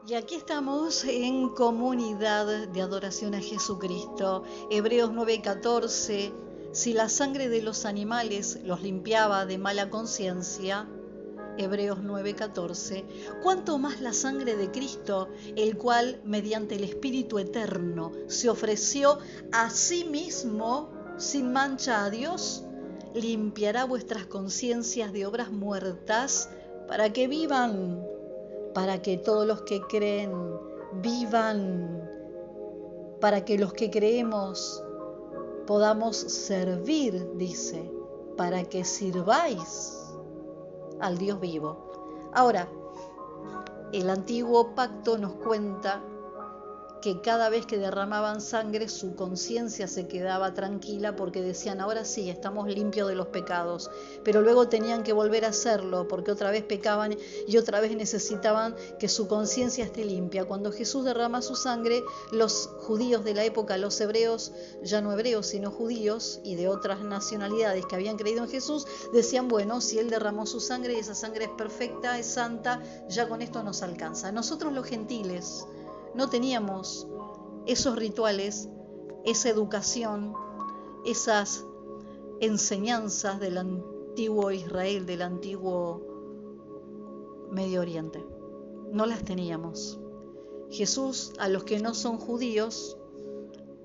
Y aquí estamos en comunidad de adoración a Jesucristo. Hebreos 9:14. Si la sangre de los animales los limpiaba de mala conciencia, Hebreos 9:14, cuánto más la sangre de Cristo, el cual mediante el Espíritu Eterno se ofreció a sí mismo sin mancha a Dios, limpiará vuestras conciencias de obras muertas para que vivan, para que todos los que creen vivan, para que los que creemos podamos servir, dice, para que sirváis al Dios vivo. Ahora, el antiguo pacto nos cuenta que cada vez que derramaban sangre su conciencia se quedaba tranquila porque decían, ahora sí, estamos limpios de los pecados, pero luego tenían que volver a hacerlo porque otra vez pecaban y otra vez necesitaban que su conciencia esté limpia. Cuando Jesús derrama su sangre, los judíos de la época, los hebreos, ya no hebreos sino judíos y de otras nacionalidades que habían creído en Jesús, decían, bueno, si Él derramó su sangre y esa sangre es perfecta, es santa, ya con esto nos alcanza. Nosotros los gentiles no teníamos esos rituales, esa educación, esas enseñanzas del antiguo Israel, del antiguo Medio Oriente. No las teníamos. Jesús, a los que no son judíos,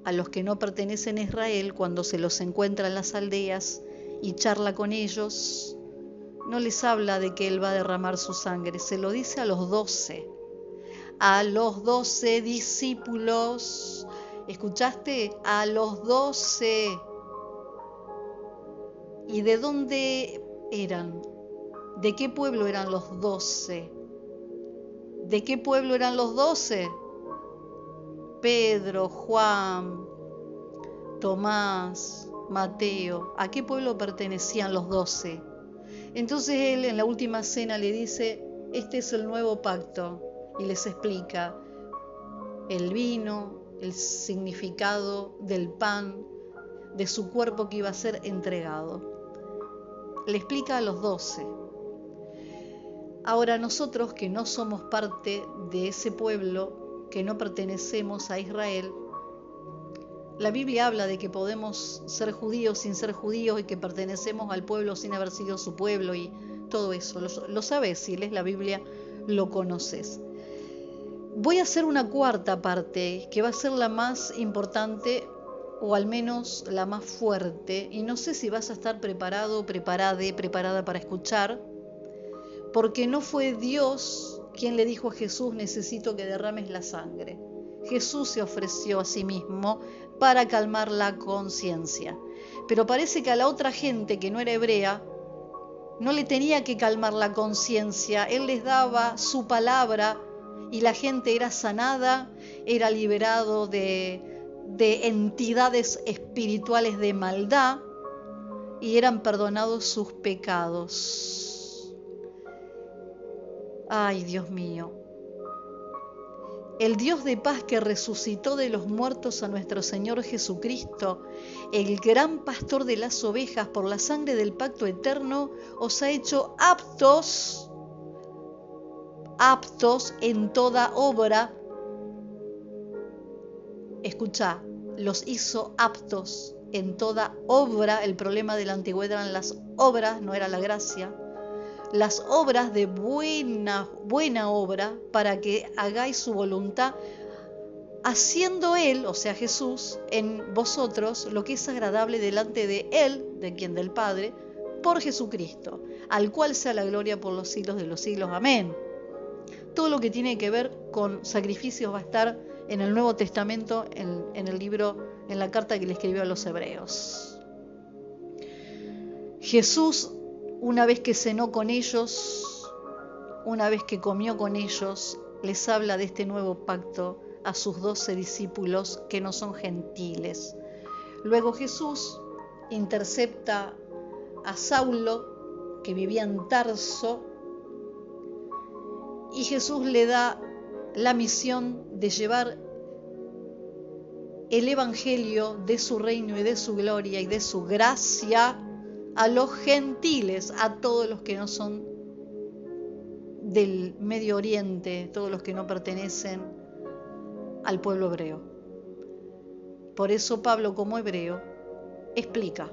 a los que no pertenecen a Israel, cuando se los encuentra en las aldeas y charla con ellos, no les habla de que Él va a derramar su sangre, se lo dice a los 12. A los 12 discípulos, ¿escuchaste? A los 12. ¿Y de dónde eran? ¿De qué pueblo eran los 12? ¿De qué pueblo eran los 12? Pedro, Juan, Tomás, Mateo. ¿A qué pueblo pertenecían los 12? Entonces Él en la última cena le dice, este es el nuevo pacto. Y les explica el vino, el significado del pan, de su cuerpo que iba a ser entregado. Le explica a los 12. Ahora nosotros que no somos parte de ese pueblo, que no pertenecemos a Israel, la Biblia habla de que podemos ser judíos sin ser judíos y que pertenecemos al pueblo sin haber sido su pueblo y todo eso. Lo sabes, si lees la Biblia lo conoces. Voy a hacer una cuarta parte que va a ser la más importante o al menos la más fuerte y no sé si vas a estar preparado, preparada para escuchar, porque no fue Dios quien le dijo a Jesús, necesito que derrames la sangre. Jesús se ofreció a sí mismo para calmar la conciencia, pero parece que a la otra gente que no era hebrea no le tenía que calmar la conciencia, Él les daba su palabra y la gente era sanada, era liberado de entidades espirituales de maldad y eran perdonados sus pecados. Ay, Dios mío. El Dios de paz que resucitó de los muertos a nuestro Señor Jesucristo, el gran pastor de las ovejas por la sangre del pacto eterno, os ha hecho aptos en toda obra. Escucha, los hizo aptos en toda obra. El problema de la antigüedad eran las obras, no era la gracia. Las obras de buena obra para que hagáis su voluntad, haciendo Él, o sea Jesús, en vosotros lo que es agradable delante de Él, de quien del Padre, por Jesucristo, al cual sea la gloria por los siglos de los siglos. Amén. Todo lo que tiene que ver con sacrificios va a estar en el Nuevo Testamento, en el libro, en la carta que le escribió a los hebreos. Jesús, una vez que cenó con ellos, una vez que comió con ellos, les habla de este nuevo pacto a sus 12 discípulos que no son gentiles. Luego Jesús intercepta a Saulo, que vivía en Tarso, y Jesús le da la misión de llevar el evangelio de su reino y de su gloria y de su gracia a los gentiles, a todos los que no son del Medio Oriente, todos los que no pertenecen al pueblo hebreo. Por eso Pablo, como hebreo, explica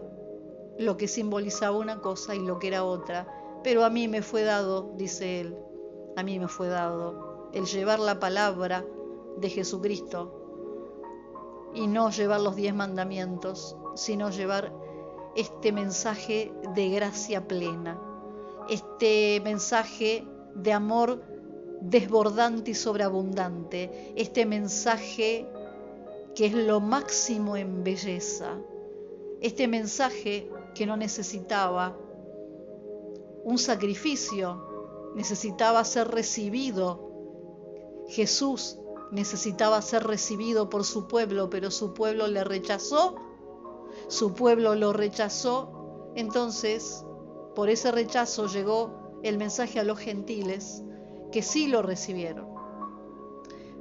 lo que simbolizaba una cosa y lo que era otra. Pero a mí me fue dado, dice él, a mí me fue dado el llevar la palabra de Jesucristo y no llevar los 10 mandamientos, sino llevar este mensaje de gracia plena, este mensaje de amor desbordante y sobreabundante, este mensaje que es lo máximo en belleza, este mensaje que no necesitaba un sacrificio, necesitaba ser recibido. Jesús necesitaba ser recibido por su pueblo, pero su pueblo le rechazó, su pueblo lo rechazó. Entonces, por ese rechazo llegó el mensaje a los gentiles, que sí lo recibieron.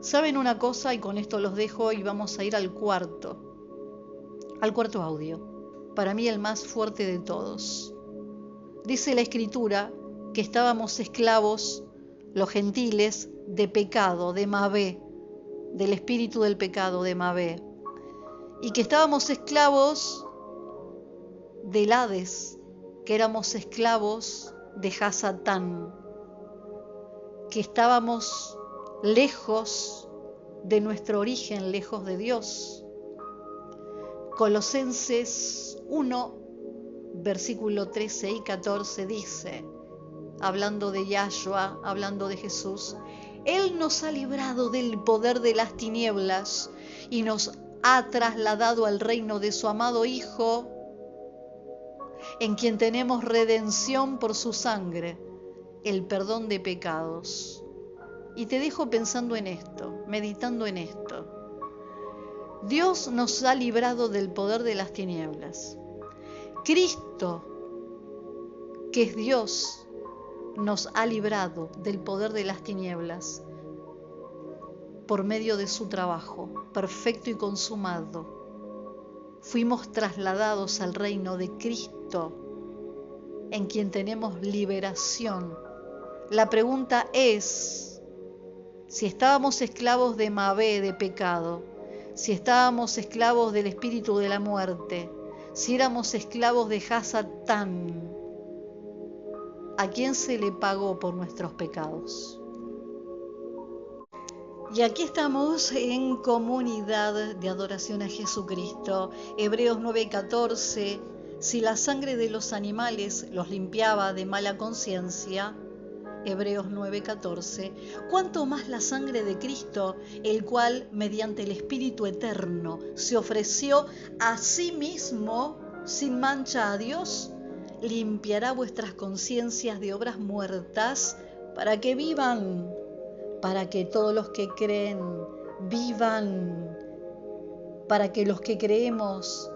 ¿Saben una cosa? Y con esto los dejo y vamos a ir al cuarto audio, para mí el más fuerte de todos. Dice la Escritura que estábamos esclavos, los gentiles, de pecado, de Mabé, del espíritu del pecado, de Mabé, y que estábamos esclavos del Hades, que éramos esclavos de Hasatán, que estábamos lejos de nuestro origen, lejos de Dios. Colosenses 1, versículo 13 y 14 dice, hablando de Yahshua, hablando de Jesús, Él nos ha librado del poder de las tinieblas y nos ha trasladado al reino de su amado Hijo, en quien tenemos redención por su sangre, el perdón de pecados. Y te dejo pensando en esto, meditando en esto. Dios nos ha librado del poder de las tinieblas. Cristo, que es Dios, nos ha librado del poder de las tinieblas por medio de su trabajo perfecto y consumado. Fuimos trasladados al reino de Cristo, en quien tenemos liberación. La pregunta es, si estábamos esclavos de Mabé, de pecado, si estábamos esclavos del espíritu de la muerte, si éramos esclavos de Hasatán, ¿a quién se le pagó por nuestros pecados? Y aquí estamos en comunidad de adoración a Jesucristo. Hebreos 9:14, si la sangre de los animales los limpiaba de mala conciencia, Hebreos 9:14, cuánto más la sangre de Cristo, el cual mediante el Espíritu Eterno se ofreció a sí mismo sin mancha a Dios, limpiará vuestras conciencias de obras muertas para que vivan, para que todos los que creen vivan, para que los que creemos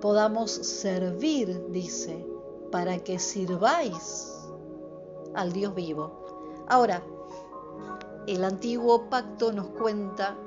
podamos servir, dice, para que sirváis al Dios vivo. Ahora, el antiguo pacto nos cuenta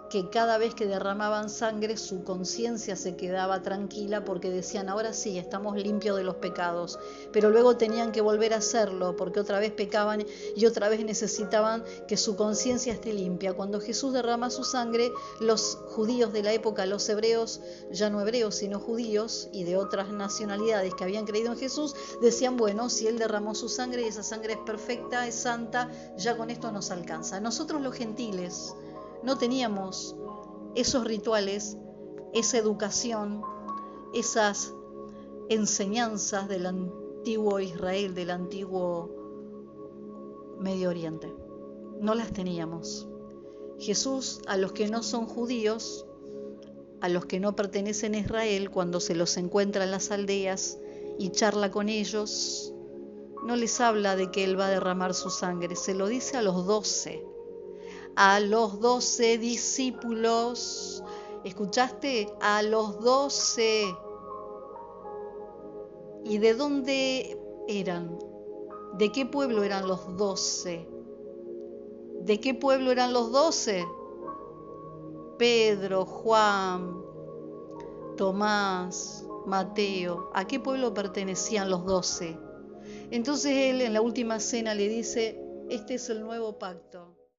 que cada vez que derramaban sangre su conciencia se quedaba tranquila porque decían, ahora sí, estamos limpios de los pecados, pero luego tenían que volver a hacerlo porque otra vez pecaban y otra vez necesitaban que su conciencia esté limpia. Cuando Jesús derrama su sangre, los judíos de la época, los hebreos, ya no hebreos sino judíos y de otras nacionalidades que habían creído en Jesús, decían, bueno, si Él derramó su sangre y esa sangre es perfecta, es santa, ya con esto nos alcanza. Nosotros los gentiles no teníamos esos rituales, esa educación, esas enseñanzas del antiguo Israel, del antiguo Medio Oriente. No las teníamos. Jesús, a los que no son judíos, a los que no pertenecen a Israel, cuando se los encuentra en las aldeas y charla con ellos, no les habla de que Él va a derramar su sangre, se lo dice a los 12. A los 12 discípulos, ¿escuchaste? A los 12. ¿Y de dónde eran? ¿De qué pueblo eran los 12? ¿De qué pueblo eran los 12? Pedro, Juan, Tomás, Mateo. ¿A qué pueblo pertenecían los 12? Entonces él en la última cena le dice, este es el nuevo pacto.